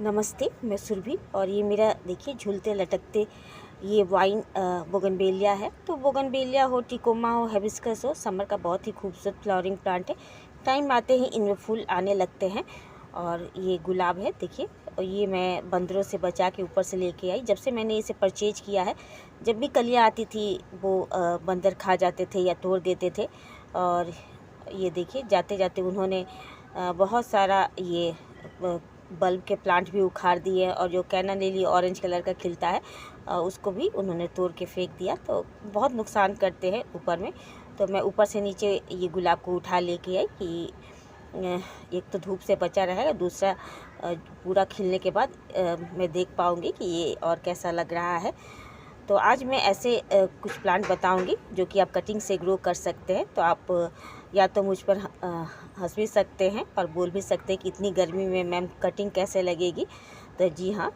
नमस्ते, मैं सुरभि और ये मेरा देखिए झूलते लटकते ये वाइन बोगनवेलिया है। तो बोगनवेलिया हो, टिकोमा हो, हिबिस्कस हो, समर का बहुत ही खूबसूरत फ्लावरिंग प्लांट है। टाइम आते ही इनमें फूल आने लगते हैं। और ये गुलाब है देखिए, और ये मैं बंदरों से बचा के ऊपर से लेके आई। जब से मैंने इसे परचेज किया है, जब भी कलियाँ आती थी वो बंदर खा जाते थे या तोड़ देते थे। और ये देखिए जाते जाते उन्होंने बहुत सारा ये बल्ब के प्लांट भी उखाड़ दिए और जो कैना लिली ऑरेंज कलर का खिलता है उसको भी उन्होंने तोड़ के फेंक दिया। तो बहुत नुकसान करते हैं ऊपर में। तो मैं ऊपर से नीचे ये गुलाब को उठा लेके आई कि एक तो धूप से बचा रहेगा, दूसरा पूरा खिलने के बाद मैं देख पाऊँगी कि ये और कैसा लग रहा है। तो आज मैं ऐसे कुछ प्लांट बताऊंगी जो कि आप कटिंग से ग्रो कर सकते हैं। तो आप या तो मुझ पर हंस भी सकते हैं और बोल भी सकते हैं कि इतनी गर्मी में मैम कटिंग कैसे लगेगी। तो जी हाँ,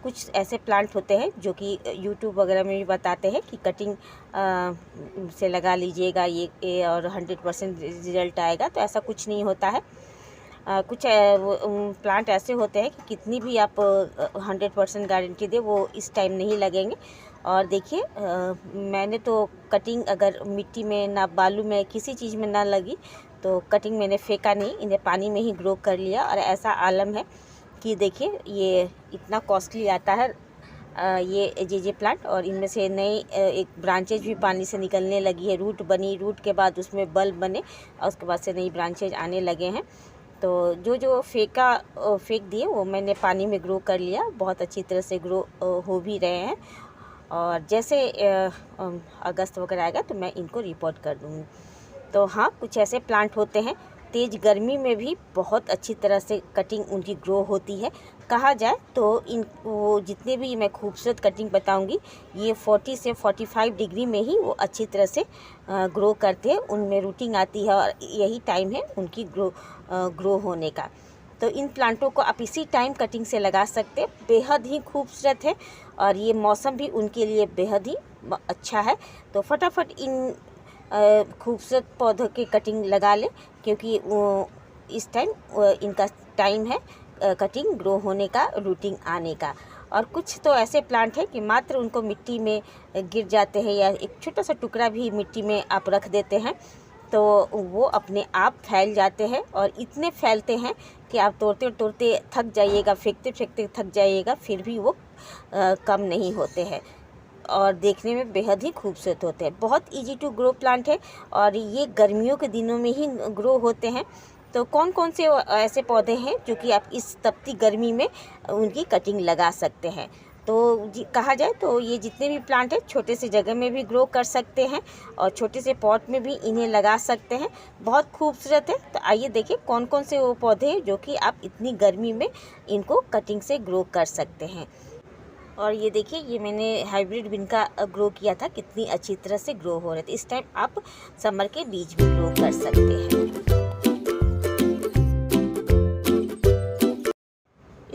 कुछ ऐसे प्लांट होते हैं जो कि यूट्यूब वगैरह में भी बताते हैं कि कटिंग से लगा लीजिएगा ये और 100% रिजल्ट आएगा। तो ऐसा कुछ नहीं होता है। कुछ प्लांट ऐसे होते हैं कि कितनी भी आप 100% गारंटी दे, वो इस टाइम नहीं लगेंगे। और देखिए मैंने तो कटिंग अगर मिट्टी में ना बालू में किसी चीज़ में ना लगी तो कटिंग मैंने फेंका नहीं, इन्हें पानी में ही ग्रो कर लिया। और ऐसा आलम है कि देखिए ये इतना कॉस्टली आता है ये जे प्लांट, और इनमें से नई एक ब्रांचेज भी पानी से निकलने लगी है। रूट बनी, रूट के बाद उसमें बल्ब बने और उसके बाद से नई ब्रांचेज आने लगे हैं। तो जो फेंक दिए वो मैंने पानी में ग्रो कर लिया, बहुत अच्छी तरह से ग्रो हो भी रहे हैं। और जैसे अगस्त वगैरह आएगा तो मैं इनको रिपोर्ट कर दूँगी। तो हाँ, कुछ ऐसे प्लांट होते हैं तेज़ गर्मी में भी बहुत अच्छी तरह से कटिंग उनकी ग्रो होती है। कहा जाए तो वो जितने भी मैं खूबसूरत कटिंग बताऊंगी ये 40 से 45 डिग्री में ही वो अच्छी तरह से ग्रो करते हैं, उनमें रूटिंग आती है और यही टाइम है उनकी ग्रो होने का। तो इन प्लांटों को आप इसी टाइम कटिंग से लगा सकते हैं, बेहद ही खूबसूरत है और ये मौसम भी उनके लिए बेहद ही अच्छा है। तो फटाफट इन खूबसूरत पौधों की कटिंग लगा लें, क्योंकि इस टाइम इनका टाइम है कटिंग ग्रो होने का, रूटिंग आने का। और कुछ तो ऐसे प्लांट हैं कि मात्र उनको मिट्टी में गिर जाते हैं या एक छोटा सा टुकड़ा भी मिट्टी में आप रख देते हैं तो वो अपने आप फैल जाते हैं। और इतने फैलते हैं कि आप तोड़ते तोड़ते थक जाइएगा, फेंकते फेंकते थक जाइएगा, फिर भी वो कम नहीं होते हैं और देखने में बेहद ही खूबसूरत होते हैं। बहुत इजी टू ग्रो प्लांट है और ये गर्मियों के दिनों में ही ग्रो होते हैं। तो कौन कौन से ऐसे पौधे हैं जो कि आप इस तपती गर्मी में उनकी कटिंग लगा सकते हैं? तो कहा जाए तो ये जितने भी प्लांट हैं छोटे से जगह में भी ग्रो कर सकते हैं और छोटे से पॉट में भी इन्हें लगा सकते हैं। बहुत खूबसूरत है। तो आइए देखिए कौन कौन से वो पौधे हैं जो कि आप इतनी गर्मी में इनको कटिंग से ग्रो कर सकते हैं। और ये देखिए ये मैंने हाइब्रिड बीन का ग्रो किया था, कितनी अच्छी तरह से ग्रो हो रहे थे। इस टाइम आप समर के बीज भी ग्रो कर सकते हैं।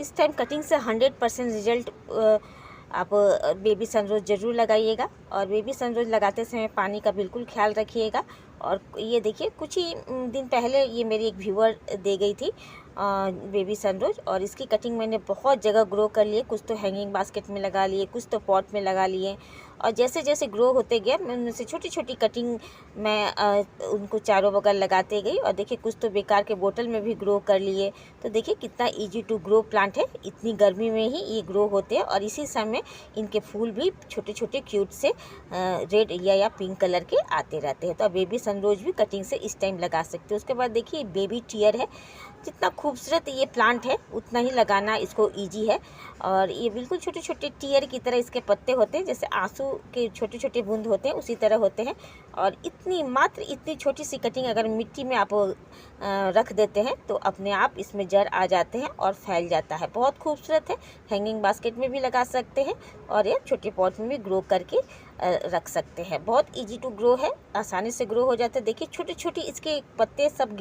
इस टाइम कटिंग से 100% रिजल्ट आप बेबी सनरोज ज़रूर लगाइएगा और बेबी सनरोज लगाते समय पानी का बिल्कुल ख्याल रखिएगा। और ये देखिए कुछ ही दिन पहले ये मेरी एक व्यूअर दे गई थी बेबी सनरोज, और इसकी कटिंग मैंने बहुत जगह ग्रो कर लिए। कुछ तो हैंगिंग बास्केट में लगा लिए, कुछ तो पॉट में लगा लिए। और जैसे जैसे ग्रो होते गए मैं उनमें से छोटी छोटी कटिंग मैं उनको चारों बगल लगाते गई। और देखिए कुछ तो बेकार के बोतल में भी ग्रो कर लिए। तो देखिए कितना इजी टू ग्रो प्लांट है, इतनी गर्मी में ही ये ग्रो होते हैं और इसी समय इनके फूल भी छोटे छोटे क्यूट से रेड या पिंक कलर के आते रहते हैं। तो आप बेबी सनरोज भी कटिंग से इस टाइम लगा सकते हो। उसके बाद देखिए बेबी टियर है, जितना खूबसूरत ये प्लांट है उतना ही लगाना इसको इजी है। और ये बिल्कुल छोटे छोटे टियर की तरह इसके पत्ते होते हैं, जैसे आंसू के छोटे छोटे बूंद होते हैं उसी तरह होते हैं। और इतनी छोटी सी कटिंग अगर मिट्टी में आप रख देते हैं तो अपने आप इसमें जड़ आ जाते हैं और फैल जाता है। बहुत खूबसूरत है, हैंगिंग बास्केट में भी लगा सकते हैं और ये छोटे पॉट में भी ग्रो करके रख सकते हैं। बहुत इजी टू ग्रो है, आसानी से ग्रो हो जाता है। देखिए छोटे छोटे इसके पत्ते सब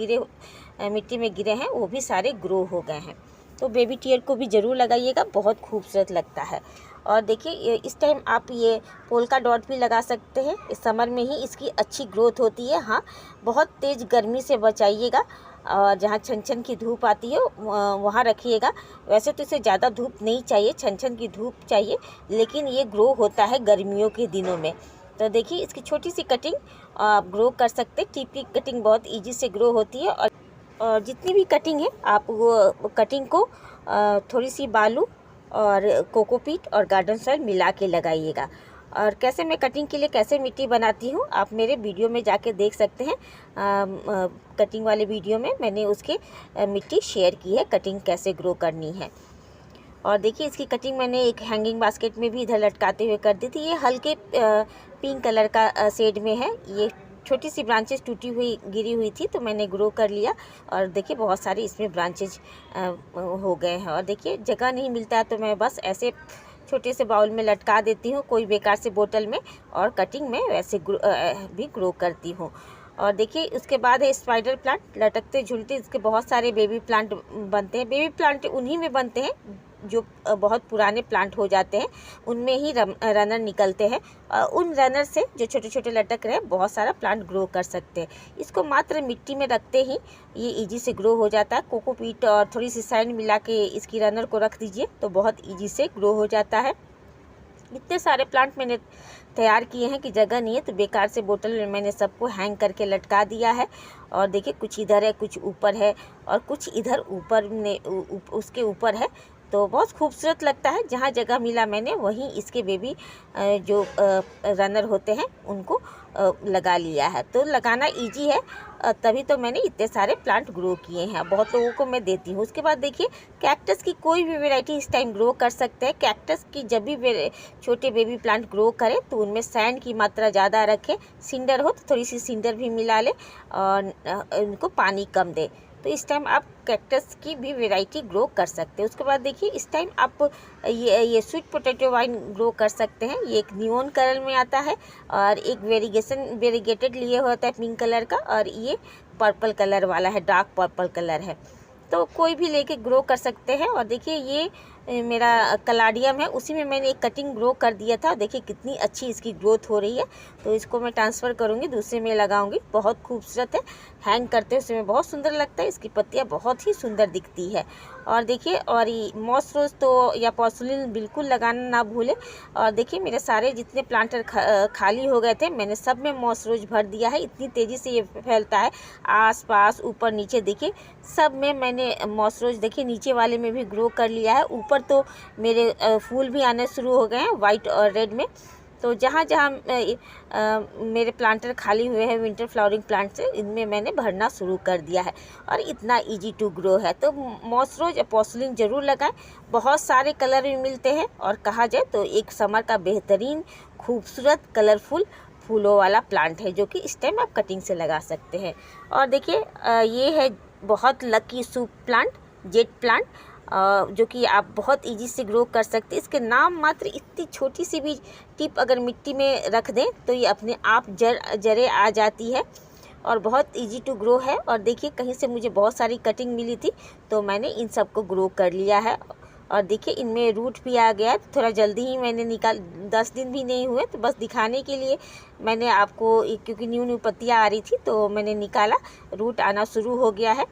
मिट्टी में गिरे हैं, वो भी सारे ग्रो हो गए हैं। तो बेबी टियर को भी ज़रूर लगाइएगा, बहुत खूबसूरत लगता है। और देखिए इस टाइम आप ये पोल्का डॉट भी लगा सकते हैं, इस समर में ही इसकी अच्छी ग्रोथ होती है। हाँ, बहुत तेज़ गर्मी से बचाइएगा और जहाँ छन छन की धूप आती है वहाँ रखिएगा। वैसे तो इसे ज़्यादा धूप नहीं चाहिए, छन छन की धूप चाहिए, लेकिन ये ग्रो होता है गर्मियों के दिनों में। तो देखिए इसकी छोटी सी कटिंग आप ग्रो कर सकते हैं। टिप की कटिंग बहुत ईजी से ग्रो होती है। और जितनी भी कटिंग है आप वो कटिंग को थोड़ी सी बालू और कोकोपीट और गार्डन सॉइल मिला के लगाइएगा। और कैसे मैं कटिंग के लिए कैसे मिट्टी बनाती हूँ आप मेरे वीडियो में जाके देख सकते हैं। कटिंग वाले वीडियो में मैंने उसके मिट्टी शेयर की है, कटिंग कैसे ग्रो करनी है। और देखिए इसकी कटिंग मैंने एक हैंगिंग बास्केट में भी इधर लटकाते हुए कर दी थी। ये हल्के पिंक कलर का शेड में है। ये छोटी सी ब्रांचेस टूटी हुई गिरी हुई थी तो मैंने ग्रो कर लिया। और देखिए बहुत सारे इसमें ब्रांचेज हो गए हैं। और देखिए जगह नहीं मिलता है तो मैं बस ऐसे छोटे से बाउल में लटका देती हूँ, कोई बेकार से बोतल में, और कटिंग में वैसे भी ग्रो करती हूँ। और देखिए उसके बाद है स्पाइडर प्लांट, लटकते झूलते। इसके बहुत सारे बेबी प्लांट बनते हैं। बेबी प्लांट उन्हीं में बनते हैं जो बहुत पुराने प्लांट हो जाते हैं, उनमें ही रनर निकलते हैं। उन रनर से जो छोटे छोटे लटक रहे हैं बहुत सारा प्लांट ग्रो कर सकते हैं। इसको मात्र मिट्टी में रखते ही ये इजी से ग्रो हो जाता है। कोकोपीट और थोड़ी सी सैंड मिला के इसकी रनर को रख दीजिए तो बहुत इजी से ग्रो हो जाता है। इतने सारे प्लांट मैंने तैयार किए हैं कि जगह नहीं है तो बेकार से बोतल में मैंने सबको हैंग करके लटका दिया है। और देखिए कुछ इधर है, कुछ ऊपर है, और कुछ इधर ऊपर उसके ऊपर है। तो बहुत खूबसूरत लगता है। जहाँ जगह मिला मैंने वहीं इसके बेबी जो रनर होते हैं उनको लगा लिया है। तो लगाना इजी है, तभी तो मैंने इतने सारे प्लांट ग्रो किए हैं। बहुत लोगों को मैं देती हूँ। उसके बाद देखिए कैक्टस की कोई भी वैरायटी इस टाइम ग्रो कर सकते हैं। कैक्टस की जब भी छोटे बेबी प्लांट ग्रो करें तो उनमें सैंड की मात्रा ज़्यादा रखें। सिंडर हो तो थोड़ी सी सिंडर भी मिला ले और उनको पानी कम दे। तो इस टाइम आप कैक्टस की भी वैरायटी ग्रो कर सकते हैं। उसके बाद देखिए इस टाइम आप ये स्वीट पोटैटो वाइन ग्रो कर सकते हैं। ये एक नियॉन कलर में आता है और एक वेरीगेटेड लिए होता है पिंक कलर का, और ये पर्पल कलर वाला है, डार्क पर्पल कलर है। तो कोई भी लेके ग्रो कर सकते हैं। और देखिए ये मेरा कलाडियम है, उसी में मैंने एक कटिंग ग्रो कर दिया था। देखिए कितनी अच्छी इसकी ग्रोथ हो रही है। तो इसको मैं ट्रांसफ़र करूँगी, दूसरे में लगाऊंगी। बहुत खूबसूरत है, हैंग करते हुए उसमें बहुत सुंदर लगता है। इसकी पत्तियाँ बहुत ही सुंदर दिखती है। और देखिए और ये मॉस रोज तो या पॉर्सुलिन बिल्कुल लगाना ना भूलें। और देखिए मेरे सारे जितने प्लांटर खाली हो गए थे मैंने सब में मॉस रोज भर दिया है। इतनी तेज़ी से ये फैलता है, आस पास ऊपर नीचे देखिए सब में मैंने मॉस रोज देखिए नीचे वाले में भी ग्रो कर लिया है। ऊपर तो मेरे फूल भी आने शुरू हो गए हैं वाइट और रेड में। तो जहाँ जहाँ मेरे प्लांटर खाली हुए हैं विंटर फ्लावरिंग प्लांट से, इनमें मैंने भरना शुरू कर दिया है। और इतना इजी टू ग्रो है। तो मॉस रोज या पॉर्सुलिन ज़रूर लगाएं। बहुत सारे कलर भी मिलते हैं और कहा जाए तो एक समर का बेहतरीन खूबसूरत कलरफुल फूलों वाला प्लांट है जो कि इस टाइम आप कटिंग से लगा सकते हैं। और देखिए ये है बहुत lucky soup plant, jade plant, जो कि आप बहुत इजी से ग्रो कर सकते हैं। इसके नाम मात्र इतनी छोटी सी भी टिप अगर मिट्टी में रख दें तो ये अपने आप जड़ें आ जाती है और बहुत इजी टू ग्रो है। और देखिए कहीं से मुझे बहुत सारी कटिंग मिली थी तो मैंने इन सब को ग्रो कर लिया है। और देखिए इनमें रूट भी आ गया है। थोड़ा जल्दी ही मैंने 10 दिन भी नहीं हुए तो बस दिखाने के लिए मैंने आपको, क्योंकि न्यू पत्तियाँ आ रही थी तो मैंने निकाला, रूट आना शुरू हो गया है।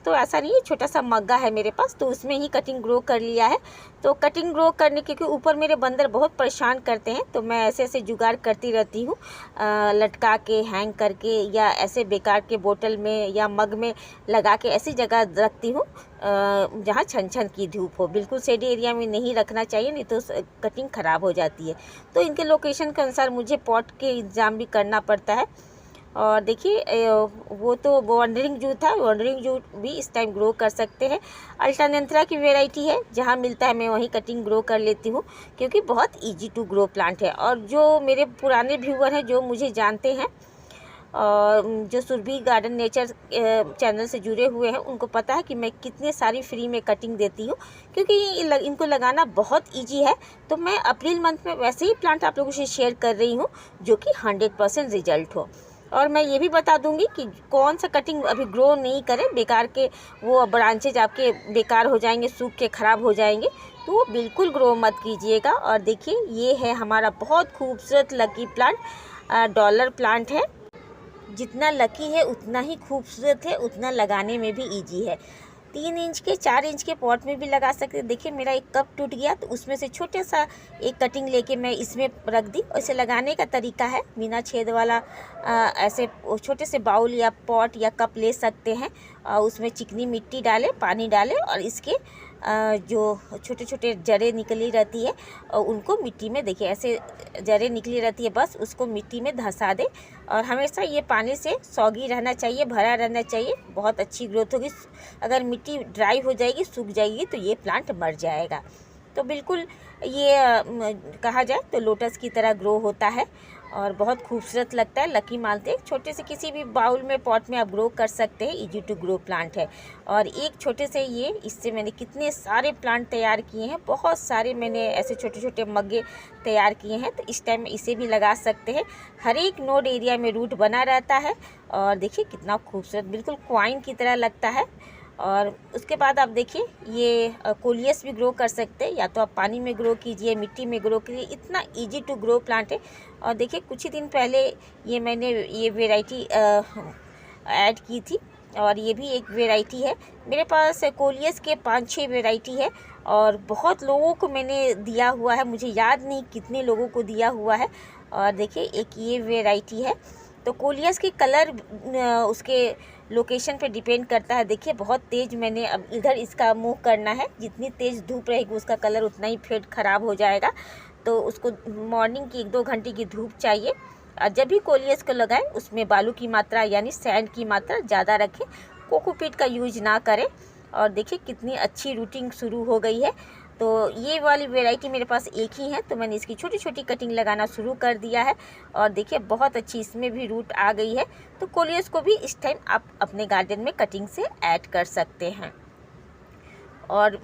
तो ऐसा नहीं है, छोटा सा मग्गा है मेरे पास तो उसमें ही कटिंग ग्रो कर लिया है। तो कटिंग ग्रो करने क्योंकि ऊपर मेरे बंदर बहुत परेशान करते हैं तो मैं ऐसे ऐसे जुगाड़ करती रहती हूँ, लटका के हैंग करके या ऐसे बेकार के बोतल में या मग में लगा के ऐसी जगह रखती हूँ जहाँ छन छन की धूप हो। बिल्कुल शेडी एरिया में नहीं रखना चाहिए, नहीं तो कटिंग ख़राब हो जाती है। तो इनके लोकेशन के अनुसार मुझे पॉट के इंतज़ाम भी करना पड़ता है। और देखिए वो तो वॉन्डरिंग जू था, वॉन्डरिंग जू भी इस टाइम ग्रो कर सकते हैं। अल्टानेंथरा की वैरायटी है, जहाँ मिलता है मैं वहीं कटिंग ग्रो कर लेती हूँ क्योंकि बहुत इजी टू ग्रो प्लांट है। और जो मेरे पुराने व्यूअर हैं जो मुझे जानते हैं और जो सुरभि गार्डन नेचर चैनल से जुड़े हुए हैं उनको पता है कि मैं कितने सारी फ्री में कटिंग देती हूँ क्योंकि इनको लगाना बहुत इजी है। तो मैं अप्रैल मंथ में वैसे ही प्लांट आप लोगों से शेयर कर रही हूँ जो कि 100% रिजल्ट हो। और मैं ये भी बता दूंगी कि कौन सा कटिंग अभी ग्रो नहीं करें, बेकार के वो ब्रांचेज आपके बेकार हो जाएंगे, सूख के ख़राब हो जाएंगे, तो वो बिल्कुल ग्रो मत कीजिएगा। और देखिए ये है हमारा बहुत खूबसूरत लकी प्लांट, डॉलर प्लांट है जितना लकी है उतना ही खूबसूरत है, उतना लगाने में भी इजी है। 3 इंच के 4 इंच के पॉट में भी लगा सकते हैं। देखिए मेरा एक कप टूट गया तो उसमें से छोटे सा एक कटिंग लेके मैं इसमें रख दी। और इसे लगाने का तरीका है बिना छेद वाला, ऐसे छोटे से बाउल या पॉट या कप ले सकते हैं। उसमें चिकनी मिट्टी डालें, पानी डालें और इसके जो छोटे छोटे जड़ें निकली रहती है और उनको मिट्टी में, देखिए ऐसे जड़ें निकली रहती है, बस उसको मिट्टी में धंसा दें। और हमेशा ये पानी से सौगी रहना चाहिए, भरा रहना चाहिए, बहुत अच्छी ग्रोथ होगी। अगर मिट्टी ड्राई हो जाएगी, सूख जाएगी तो ये प्लांट मर जाएगा। तो बिल्कुल ये कहा जाए तो लोटस की तरह ग्रो होता है और बहुत खूबसूरत लगता है। लकी मालते हैं, छोटे से किसी भी बाउल में, पॉट में आप ग्रो कर सकते हैं। इजी टू ग्रो प्लांट है। और एक छोटे से इससे मैंने कितने सारे प्लांट तैयार किए हैं, बहुत सारे मैंने ऐसे छोटे छोटे मग्गे तैयार किए हैं। तो इस टाइम इसे भी लगा सकते हैं। हर एक नोड एरिया में रूट बना रहता है और देखिए कितना खूबसूरत, बिल्कुल क्वाइन की तरह लगता है। और उसके बाद आप देखिए ये कोलियस भी ग्रो कर सकते हैं, या तो आप पानी में ग्रो कीजिए, मिट्टी में ग्रो कीजिए, इतना इजी टू ग्रो प्लांट है। और देखिए कुछ ही दिन पहले मैंने ये वेराइटी ऐड की थी और ये भी एक वेराइटी है। मेरे पास कोलियस के 5-6 वेराइटी है और बहुत लोगों को मैंने दिया हुआ है, मुझे याद नहीं कितने लोगों को दिया हुआ है। और देखिए एक ये वेराइटी है। तो कोलियस की कलर उसके लोकेशन पे डिपेंड करता है। देखिए बहुत तेज़ मैंने अब इधर इसका मुँह करना है, जितनी तेज़ धूप रहेगी उसका कलर उतना ही फेड ख़राब हो जाएगा। तो उसको मॉर्निंग की 1-2 घंटे की धूप चाहिए। और जब भी कोलियस को लगाएं उसमें बालू की मात्रा यानी सैंड की मात्रा ज़्यादा रखें, कोकोपीट का यूज ना करें। और देखिए कितनी अच्छी रूटिंग शुरू हो गई है। तो ये वाली वैरायटी मेरे पास एक ही है, तो मैंने इसकी छोटी छोटी कटिंग लगाना शुरू कर दिया है। और देखिए बहुत अच्छी इसमें भी रूट आ गई है। तो कोलियस को भी इस टाइम आप अपने गार्डन में कटिंग से ऐड कर सकते हैं। और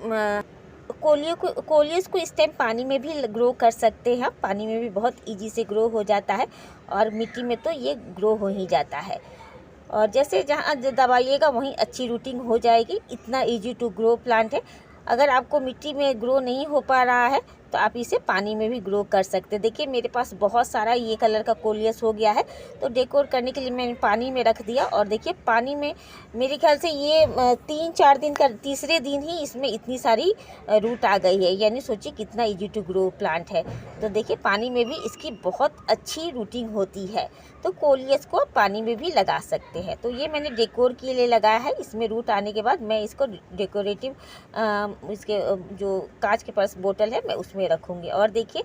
कोलियस को इस टाइम पानी में भी ग्रो कर सकते हैं। पानी में भी बहुत इजी से ग्रो हो जाता है और मिट्टी में तो ये ग्रो हो ही जाता है। और जैसे जहाँ दबाइएगा वहीं अच्छी रूटिंग हो जाएगी। इतना इजी टू ग्रो प्लांट है। अगर आपको मिट्टी में ग्रो नहीं हो पा रहा है तो आप इसे पानी में भी ग्रो कर सकते हैं। देखिए मेरे पास बहुत सारा ये कलर का कोलियस हो गया है, तो डेकोर करने के लिए मैंने पानी में रख दिया। और देखिए पानी में मेरे ख्याल से ये 3-4 दिन का, तीसरे दिन ही इसमें इतनी सारी रूट आ गई है। यानी सोचिए कितना इजी टू ग्रो प्लांट है। तो देखिए पानी में भी इसकी बहुत अच्छी रूटिंग होती है। तो कोलियस को पानी में भी लगा सकते हैं। तो ये मैंने डेकोर के लिए लगाया है। इसमें रूट आने के बाद मैं इसको डेकोरेटिव इसके जो कांच के पर्स बोतल है मैं उसमें रखूँगी। और देखिए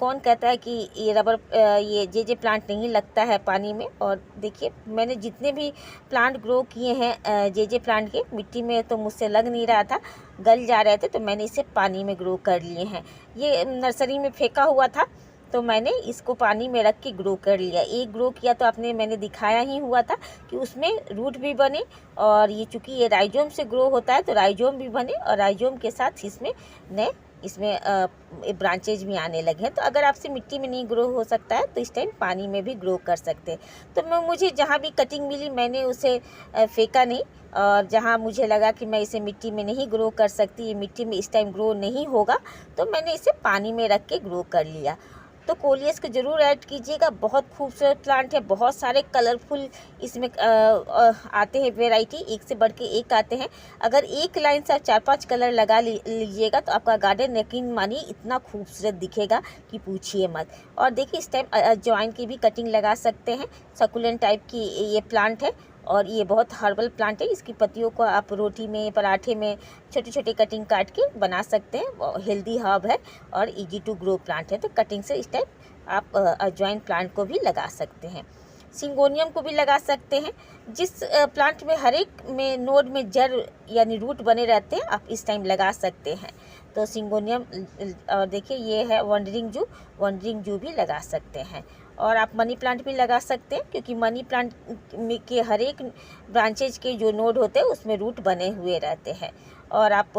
कौन कहता है कि ये रबर ये जे प्लांट नहीं लगता है पानी में। और देखिए मैंने जितने भी प्लांट ग्रो किए हैं जे प्लांट के, मिट्टी में तो मुझसे लग नहीं रहा था, गल जा रहे थे, तो मैंने इसे पानी में ग्रो कर लिए हैं। ये नर्सरी में फेंका हुआ था तो मैंने इसको पानी में रख के ग्रो कर लिया। एक ग्रो किया तो मैंने दिखाया ही हुआ था कि उसमें रूट भी बने। और ये चूँकि ये राइजोम से ग्रो होता है तो राइजोम भी बने और राइजोम के साथ इसमें ब्रांचेज भी आने लगे हैं। तो अगर आपसे मिट्टी में नहीं ग्रो हो सकता है तो इस टाइम पानी में भी ग्रो कर सकते हैं। तो मुझे जहाँ भी कटिंग मिली मैंने उसे फेंका नहीं। और जहाँ मुझे लगा कि मैं इसे मिट्टी में नहीं ग्रो कर सकती, ये मिट्टी में इस टाइम ग्रो नहीं होगा, तो मैंने इसे पानी में रख के ग्रो कर लिया। तो कोलियस को ज़रूर ऐड कीजिएगा। बहुत खूबसूरत प्लांट है, बहुत सारे कलरफुल इसमें आते हैं वेराइटी, एक से बढ़ के एक आते हैं। अगर एक लाइन से 4-5 कलर लगा लीजिएगा तो आपका गार्डन यकीन मानिए इतना खूबसूरत दिखेगा कि पूछिए मत। और देखिए इस टाइम अजवाइन की भी कटिंग लगा सकते हैं। सकुलेंट टाइप की ये प्लांट है और ये बहुत हर्बल प्लांट है। इसकी पत्तियों को आप रोटी में, पराठे में छोटे छोटे कटिंग काट के बना सकते हैं। हेल्दी हर्ब है और इजी टू ग्रो प्लांट है। तो कटिंग से इस टाइप आप अजवाइन प्लांट को भी लगा सकते हैं। सिंगोनियम को भी लगा सकते हैं। जिस प्लांट में हर एक में नोड में जड़ यानी रूट बने रहते हैं आप इस टाइम लगा सकते हैं। तो सिंगोनियम, और देखिए ये है वंडरिंग जू भी लगा सकते हैं। और आप मनी प्लांट भी लगा सकते हैं क्योंकि मनी प्लांट के हर एक ब्रांचेज के जो नोड होते हैं उसमें रूट बने हुए रहते हैं। और आप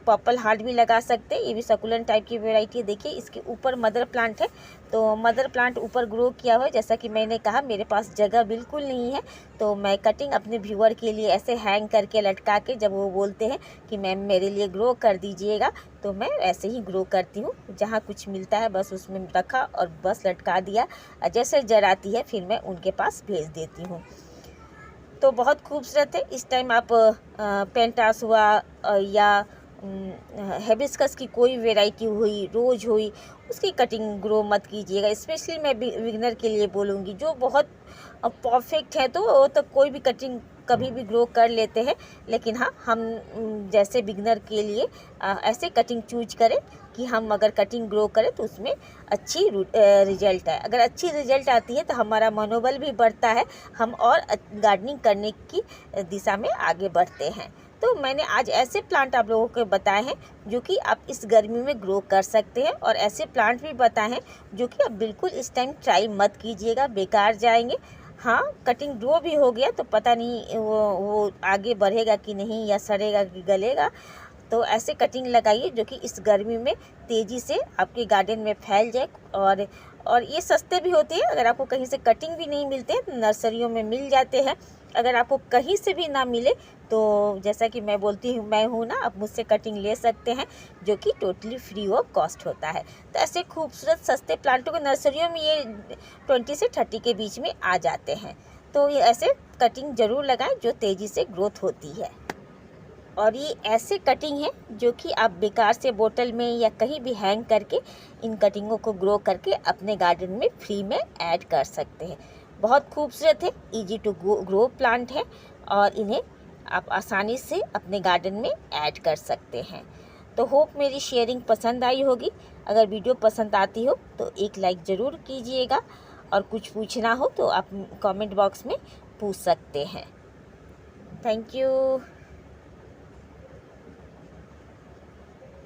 पर्पल हार्ट भी लगा सकते हैं। ये भी सकुलेंट टाइप की वैरायटी है। देखिए इसके ऊपर मदर प्लांट है, तो मदर प्लांट ऊपर ग्रो किया हुआ है। जैसा कि मैंने कहा मेरे पास जगह बिल्कुल नहीं है, तो मैं कटिंग अपने व्यूअर के लिए ऐसे हैंग करके लटका के, जब वो बोलते हैं कि मैम मेरे लिए ग्रो कर दीजिएगा, तो मैं ऐसे ही ग्रो करती हूँ। जहाँ कुछ मिलता है बस उसमें रखा और बस लटका दिया, जैसे जड़ आती है फिर मैं उनके पास भेज देती हूँ। तो बहुत खूबसूरत है। इस टाइम आप पेंटास हुआ या हिबिस्कस की कोई वैरायटी हुई, रोज हुई, उसकी कटिंग ग्रो मत कीजिएगा। स्पेशली मैं बिगनर के लिए बोलूँगी, जो बहुत परफेक्ट है तो वो तो कोई भी कटिंग कभी भी ग्रो कर लेते हैं, लेकिन हाँ हम जैसे बिगनर के लिए ऐसे कटिंग चूज करें कि हम अगर कटिंग ग्रो करें तो उसमें अच्छी रिजल्ट आए। अगर अच्छी रिजल्ट आती है तो हमारा मनोबल भी बढ़ता है, हम और गार्डनिंग करने की दिशा में आगे बढ़ते हैं। तो मैंने आज ऐसे प्लांट आप लोगों को बताए हैं जो कि आप इस गर्मी में ग्रो कर सकते हैं, और ऐसे प्लांट भी बताए हैं जो कि आप बिल्कुल इस टाइम ट्राई मत कीजिएगा, बेकार जाएंगे। हाँ कटिंग ग्रो भी हो गया तो पता नहीं वो आगे बढ़ेगा कि नहीं, या सड़ेगा कि गलेगा। तो ऐसे कटिंग लगाइए जो कि इस गर्मी में तेज़ी से आपके गार्डन में फैल जाए। और ये सस्ते भी होते हैं। अगर आपको कहीं से कटिंग भी नहीं मिलते तो नर्सरियों में मिल जाते हैं। अगर आपको कहीं से भी ना मिले तो जैसा कि मैं बोलती हूँ, मैं हूँ ना, आप मुझसे कटिंग ले सकते हैं, जो कि टोटली फ्री ऑफ कॉस्ट होता है। तो ऐसे खूबसूरत सस्ते प्लांटों को नर्सरियों में ये 20 से 30 के बीच में आ जाते हैं। तो ये ऐसे कटिंग ज़रूर लगाएं जो तेज़ी से ग्रोथ होती है। और ये ऐसे कटिंग है जो कि आप बेकार से बोतल में या कहीं भी हैंग करके इन कटिंगों को ग्रो करके अपने गार्डन में फ्री में ऐड कर सकते हैं। बहुत खूबसूरत है, इजी टू ग्रो प्लांट है, और इन्हें आप आसानी से अपने गार्डन में ऐड कर सकते हैं। तो होप मेरी शेयरिंग पसंद आई होगी। अगर वीडियो पसंद आती हो तो एक लाइक ज़रूर कीजिएगा, और कुछ पूछना हो तो आप कमेंट बॉक्स में पूछ सकते हैं। Thank you.